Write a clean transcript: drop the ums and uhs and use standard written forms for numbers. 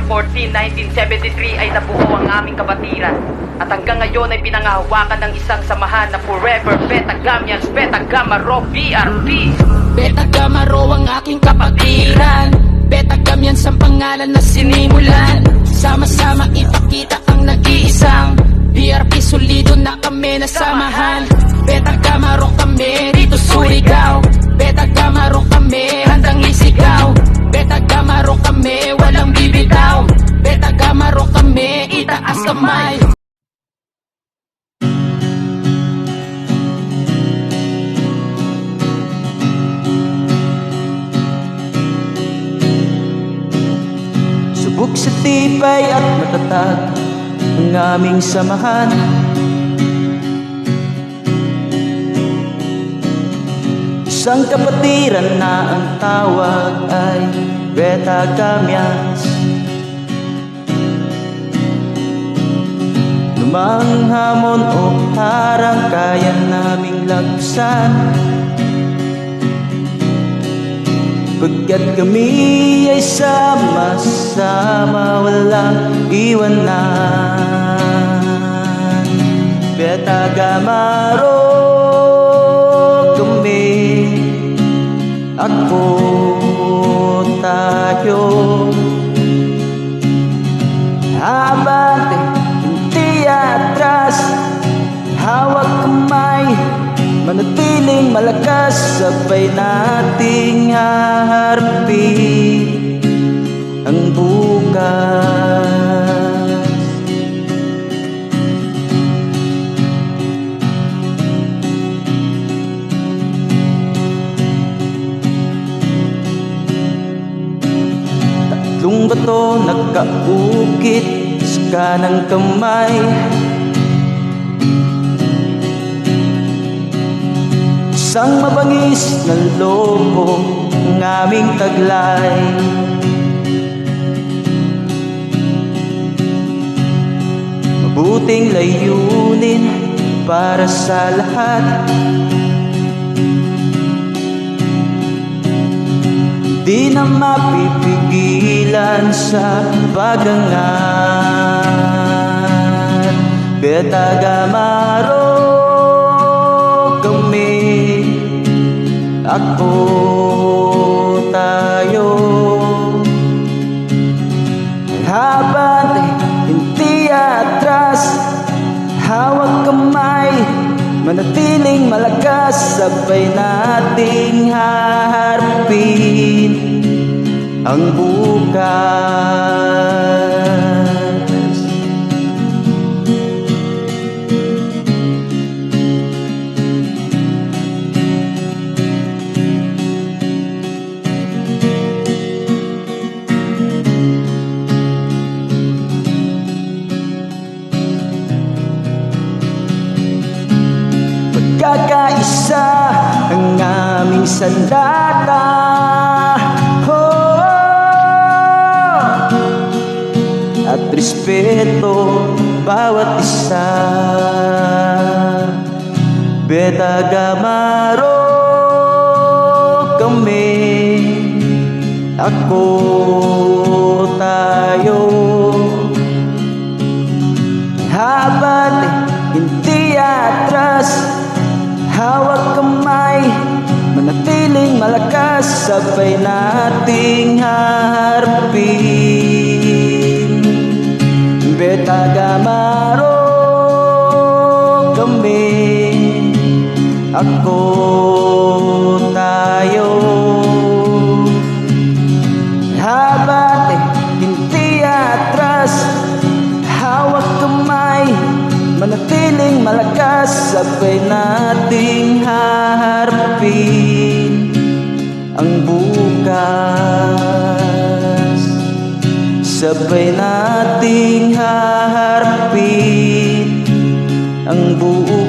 14, 1973 ay nabuo ang aming kabatiran. At hanggang ngayon ay pinangahawakan ng isang samahan na forever Beta Gamians, Beta Gamma Rho, BRP. Beta Gamma Rho ang aking kapatiran. Beta Gamians ang pangalan na sinimulan. Sama-sama ipakita ang nag-iisang BRP, solido na kami na samahan. Beta Gamma Rho kami dito Surigao. Beta Gamma Rho kami handang isigaw. Beta Gamma Rho kami walang bibitaw. Beta Gamma Rho kami itaas kamay. Subok sa tibay at matatag ang aming samahan. Isang kapatiran na ang tawag ay Beta Gamians. Lumang hamon o harang kaya naming lagpasan, pagkat kami ay sama-sama, walang iwanan. Beta Gamma Rho kami, ako, tayo. Abante, hindi atras, hawak kamay, manatiling malakas, sabay nating haharapin ang bukas. Tatlong bato nagkaukit sa kanang kamay, isang mabangis na lobo ang aming taglay. Mabuting layunin para sa lahat, di na mapipigilan sa pagangat. Beta Gamma Rho kami, ako, tayo. Habante, hindi atras, hawak kamay, manatiling malakas, sabay nating haharapin ang bukas. Kakaisa ang aming sandata, oh, at respeto bawat isa. Beta Gamma Rho kami, ako, tayo. Habante, hindi atras, hawak kamay, manatiling malakas, sabay nating haharapin. Beta Gamma Rho kami, ako, tayo. Habante, hindi atras, hawak kamay, manatiling malakas, sabay nating haharapin ang bukas. Sabay nating haharapin ang bukas.